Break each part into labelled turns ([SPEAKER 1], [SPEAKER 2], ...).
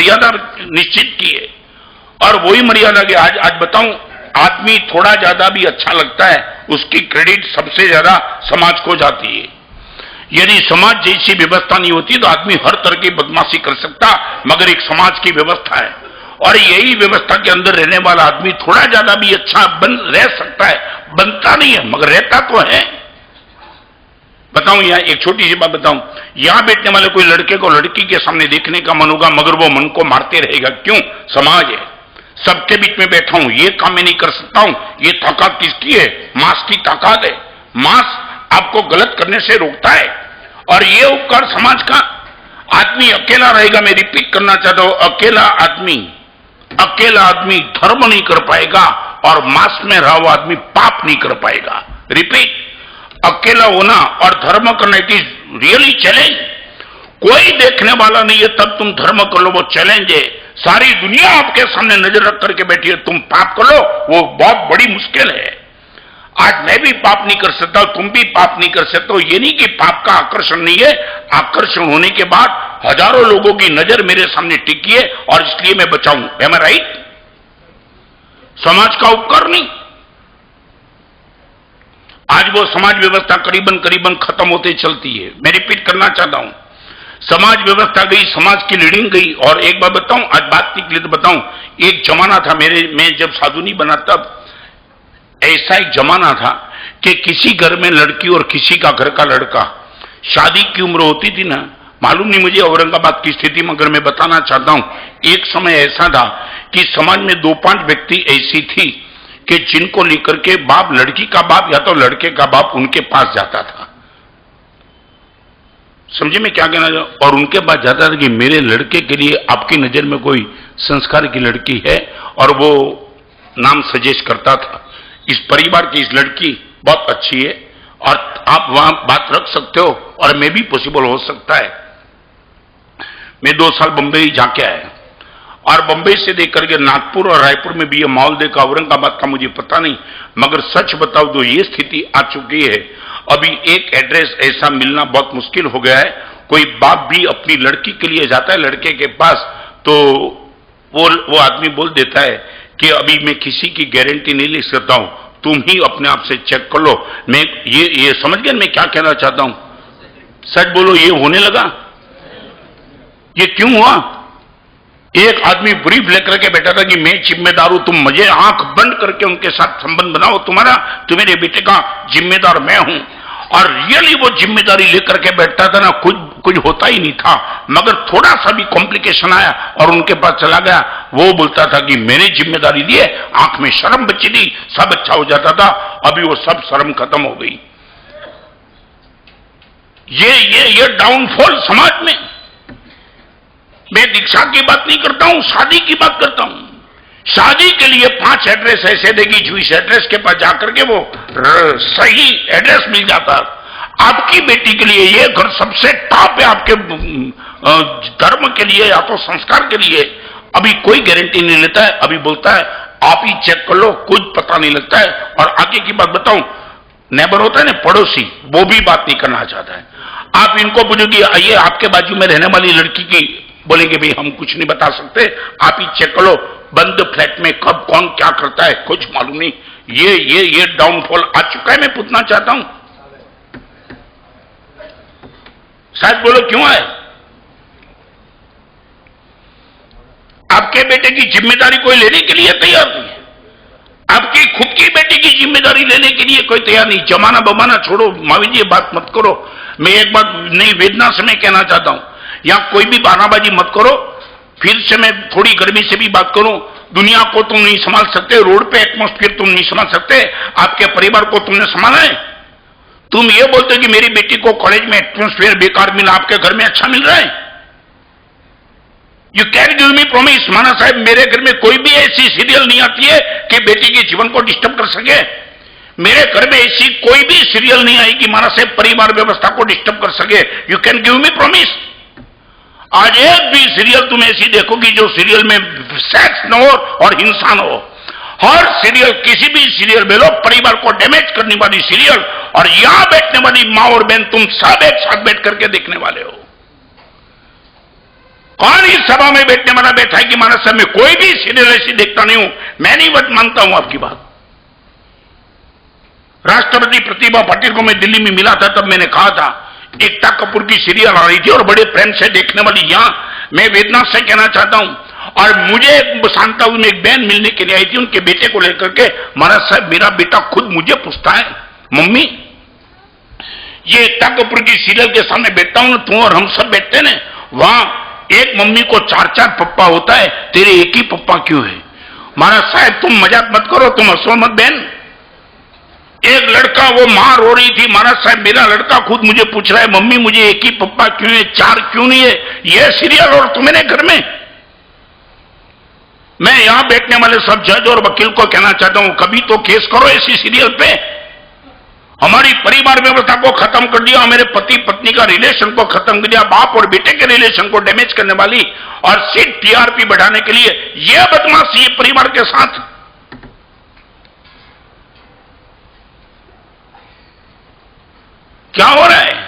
[SPEAKER 1] मर्यादा निश्चित की है, और वही मर्यादा की आज बताऊं, आदमी थोड़ा ज्यादा भी अच्छा लगता है, उसकी क्रेडिट सबसे ज्यादा समाज को जाती है। यदि समाज जैसी व्यवस्था नहीं होती तो आदमी हर तरह की बदमाशी कर सकता, मगर एक समाज की व्यवस्था है, और यही व्यवस्था के अंदर रहने वाला आदमी थोड़ा ज्यादा भी अच्छा रह सकता है, बनता नहीं है मगर रहता तो है। बताऊं, यहां एक छोटी सी बात बताऊं, यहां बैठने वाले कोई लड़के को लड़की के सामने देखने का मन होगा, मगर वो मन को मारते रहेगा। क्यों? समाज है, सबके बीच में बैठा हूं, ये काम मैं नहीं कर सकता हूं। ये ताकत किसकी है? मांस की ताकत है। मांस आपको गलत करने से रोकता है, और ये उपकार समाज का। आदमी अकेला रहेगा, मैं रिपीट करना चाहता हूं, अकेला आदमी धर्म नहीं कर पाएगा, और मांस में रहा हुआ आदमी पाप नहीं कर पाएगा। रिपीट, अकेला होना और धर्म करना इट इज रियली चैलेंज। कोई देखने वाला नहीं है तब तुम धर्म कर लो, वो चैलेंज है। सारी दुनिया आपके सामने नजर रख करके बैठी है, तुम पाप कर लो, वो बहुत बड़ी मुश्किल है। आज मैं भी पाप नहीं कर सकता, तुम भी पाप नहीं कर सकते हो। ये नहीं कि पाप का आकर्षण नहीं है, आकर्षण होने के बाद हजारों लोगों की नजर मेरे सामने टिकी है, और इसलिए मैं बचाऊं। एम आई राइट? समाज का उपकार नहीं। आज वो समाज व्यवस्था करीबन करीबन होते चलती है। मैं रिपीट करना चाहता हूं, समाज व्यवस्था गई, समाज की लीडिंग गई। और एक बात बताऊं, आज बात के लिए तो बताऊं, एक जमाना था मैं जब साधु नहीं बना तब ऐसा एक जमाना था कि किसी घर में लड़की और किसी का घर का लड़का, शादी की उम्र होती थी ना, मालूम नहीं मुझे औरंगाबाद की स्थिति, मगर मैं बताना चाहता हूं, एक समय ऐसा था कि समाज में 2-5 व्यक्ति ऐसी थी कि जिनको लेकर के बाप, लड़की का बाप या तो लड़के का बाप उनके पास जाता था। समझे मैं क्या कहना चाहूं? और उनके पास जाता था कि मेरे लड़के के लिए आपकी नजर में कोई संस्कार की लड़की है, और वो नाम सजेस्ट करता था, इस परिवार की इस लड़की बहुत अच्छी है और आप वहां बात रख सकते हो, और मैं भी पॉसिबल हो सकता है। मैं 2 साल बंबई जाके आया, और बंबई से देख करके नागपुर और रायपुर में भी ये माहौल देखा। औरंगाबाद का मुझे पता नहीं, मगर सच बताओ तो ये स्थिति आ चुकी है। अभी एक एड्रेस ऐसा मिलना बहुत मुश्किल हो गया है। कोई बाप भी अपनी लड़की के लिए जाता है लड़के के पास, तो वो आदमी बोल देता है कि अभी मैं किसी की गारंटी नहीं ले सकता हूं, तुम ही अपने आप से चेक कर लो। मैं ये समझ गया मैं क्या कहना चाहता हूं? सच बोलो, ये होने लगा। ये क्यों हुआ? एक आदमी ब्रीफ लेकर के बैठा था कि मैं जिम्मेदार हूं, तुम मुझे आंख बंद करके उनके साथ संबंध बनाओ, तुम्हारे बेटे का जिम्मेदार मैं हूं। और रियली वो जिम्मेदारी लेकर के बैठता था ना, कुछ होता ही नहीं था, मगर थोड़ा सा भी कॉम्प्लिकेशन आया और उनके पास चला गया, वो बोलता था कि मैंने जिम्मेदारी ली है, आंख में शर्म बची थी, सब अच्छा हो जाता था। अभी वो सब शर्म खत्म हो गई। ये डाउनफॉल समाज में। मैं दीक्षा की बात नहीं करता हूं, शादी की बात करता हूं। शादी के लिए 5 एड्रेस ऐसे देगी, जूस एड्रेस के पास जाकर के वो सही एड्रेस मिल जाता। आपकी बेटी के लिए ये घर सबसे टॉप है, आपके धर्म के लिए या तो संस्कार के लिए। अभी कोई गारंटी नहीं लेता है, अभी बोलता है आप ही चेक कर लो, कुछ पता नहीं लगता है। और आगे की बात बताऊं, नेबर होता है ना, पड़ोसी, वो भी बात नहीं करना चाहता है। आप इनको पूछोगे ये आपके बाजू में रहने वाली लड़की की, बोलेंगे भाई हम कुछ नहीं बता सकते, आप ही चेक करो, बंद फ्लैट में कब कौन क्या करता है कुछ मालूम नहीं। ये डाउनफॉल आ चुका है। मैं पूछना चाहता हूं, शायद बोलो क्यों आए? आपके बेटे की जिम्मेदारी कोई लेने के लिए तैयार नहीं है, आपकी खुद की बेटी की जिम्मेदारी लेने के लिए कोई तैयार नहीं। जमाना बमाना छोड़ो, मावी जी ये बात मत करो। मैं एक बात नई वेदना से मैं कहना चाहता हूं, यहां कोई भी बहानाबाजी मत करो। फिर से मैं थोड़ी गर्मी से भी बात करूं, दुनिया को तुम नहीं संभाल सकते, रोड पे एटमॉस्फेयर तुम नहीं संभाल सकते, आपके परिवार को तुमने संभाला है। तुम ये बोलते हो कि मेरी बेटी को कॉलेज में एटमॉस्फेयर बेकार मिला, आपके घर में अच्छा मिल रहा है। You can give me promise, माना साहब मेरे घर में कोई भी ऐसी सीरियल नहीं आती है कि बेटी के जीवन को डिस्टर्ब कर सके। मेरे घर में ऐसी कोई भी सीरियल नहीं आई कि माना साहब परिवार व्यवस्था को डिस्टर्ब कर सके। You can give me promise. आज एक भी सीरियल तुम ऐसी देखोगी जो सीरियल में सेक्स न हो और हिंसा न हो। हर सीरियल, किसी भी सीरियल में लो, परिवार को डैमेज करने वाली सीरियल, और यहां बैठने वाली मां और बहन तुम सब एक साथ बैठ करके देखने वाले हो। कौन इस सभा में बैठने वाला बैठा है कि महाराज साहब मैं कोई भी सीरियल ऐसी देखता नहीं हूं? मैं नहीं मानता हूं आपकी बात। राष्ट्रपति प्रतिभा पाटिल को मैं दिल्ली में मिला था, तब मैंने कहा था एकता कपूर की सीरियल आ रही थी और बड़े प्रेम से देखने वाली, यहां मैं वेदना से कहना चाहता हूं। और मुझे शांता में एक बहन मिलने के लिए आई थी, उनके बेटे को लेकर के, महाराज साहब मेरा बेटा खुद मुझे पूछता है, मम्मी ये एकता कपूर की सीरियल के सामने बैठता हूं ना, तू और हम सब बैठते ना, वहां एक मम्मी को 4-4 पप्पा होता है, तेरे एक ही पप्पा क्यों है? महाराज साहब तुम मजाक मत करो, तुम हंसो मत बहन। एक लड़का, वो मां रो रही थी, महाराज साहब मेरा लड़का खुद मुझे पूछ रहा है, मम्मी मुझे एक ही पप्पा क्यों है, 4 क्यों नहीं है? यह सीरियल और तुम्हें घर में। मैं यहां बैठने वाले सब जज और वकील को कहना चाहता हूं, कभी तो केस करो ऐसी सीरियल पे। हमारी परिवार व्यवस्था को खत्म कर दिया, मेरे पति पत्नी का रिलेशन को खत्म कर दिया, बाप और बेटे के रिलेशन को डैमेज करने वाली, और सिर्फ टीआरपी बढ़ाने के लिए यह बदमाशी परिवार के साथ। क्या हो रहा है?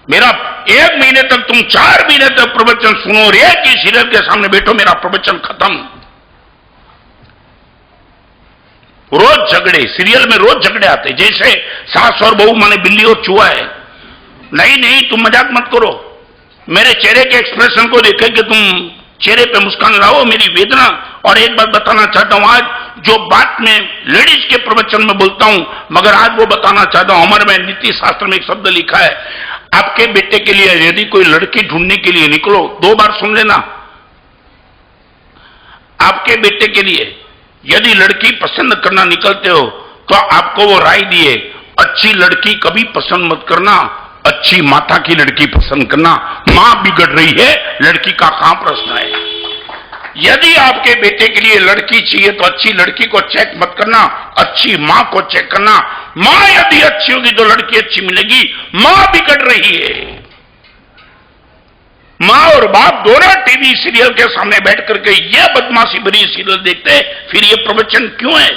[SPEAKER 1] मेरा 1 महीने तक, तुम 4 महीने तक प्रवचन सुनो, रे कि सीरियल के सामने बैठो, मेरा प्रवचन खत्म। रोज झगड़े, सीरियल में रोज झगड़े आते, जैसे सास और बहू माने बिल्ली और चूहा है। नहीं नहीं, तुम मजाक मत करो। मेरे चेहरे के एक्सप्रेशन को देखे कि तुम चेहरे पे मुस्कान लाओ, मेरी वेदना। और एक बात बताना चाहता हूं, आज जो बात मैं लेडीज के प्रवचन में बोलता हूं, मगर आज वो बताना चाहता हूं। हमारे में नीति शास्त्र में एक शब्द लिखा है, आपके बेटे के लिए यदि कोई लड़की ढूंढने के लिए निकलो, 2 बार सुन लेना, आपके बेटे के लिए यदि लड़की पसंद करना निकलते हो तो आपको वो राय दिए, अच्छी लड़की कभी पसंद मत करना, अच्छी माता की लड़की पसंद करना। मां बिगड़ रही है, लड़की का कहां प्रश्न है? यदि आपके बेटे के लिए लड़की चाहिए तो अच्छी लड़की को चेक मत करना, अच्छी मां को चेक करना। मां यदि अच्छी होगी तो लड़की अच्छी मिलेगी। मां बिगड़ रही है। मां और बाप दोनों टीवी सीरियल के सामने बैठ करके यह बदमाशी भरी सीरियल देखते, फिर यह प्रवचन क्यों है?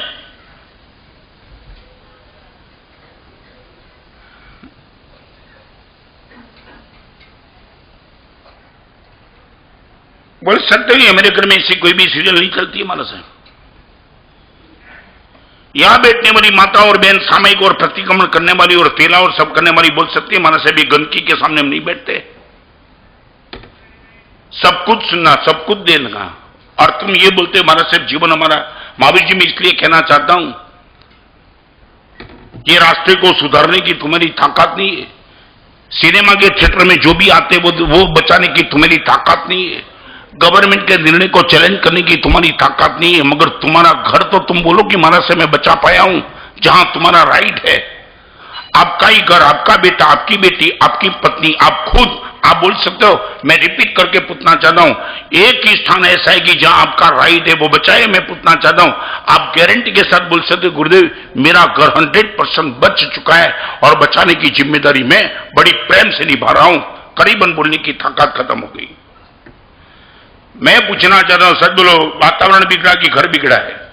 [SPEAKER 1] बोल सकते हैं मेरे घर में ऐसी कोई भी सीरियल नहीं चलती है मानस है। यहां बैठने वाली माता और बहन सामयिक और प्रतिक्रमण करने वाली और तेला और सब करने वाली बोल सकती है मानस है, भी गंदगी के सामने हम नहीं बैठते। सब कुछ सुनना, सब कुछ देना, और तुम ये बोलते महाराज साहब जीवन हमारा। महावीर जी मैं इसलिए कहना चाहता हूं, ये राष्ट्र को सुधारने की तुम्हारी ताकत नहीं है। सिनेमा के थिएटर में जो भी आते वो बचाने की तुम्हारी ताकत नहीं है। गवर्नमेंट के निर्णय को चैलेंज करने की तुम्हारी ताकत नहीं है। मगर तुम्हारा घर तो तुम बोलो कि महाराज से मैं बचा पाया हूं, जहां तुम्हारा राइट है। आपका ही घर, आपका बेटा, आपकी बेटी, आपकी पत्नी, आप खुद, आप बोल सकते हो। मैं रिपीट करके पूछना चाहता हूं, एक ही स्थान ऐसा है कि जहां आपका राइट है वो बचाए। मैं पूछना चाहता हूं, आप गारंटी के साथ बोल सकते हो गुरुदेव मेरा घर 100% बच चुका है और बचाने की जिम्मेदारी मैं बड़ी प्रेम से निभा रहा हूं। करीबन बोलने की ताकत खत्म हो गई। मैं पूछना चाहता हूं, सच बोलो, वातावरण बिगड़ा कि घर बिगड़ा है?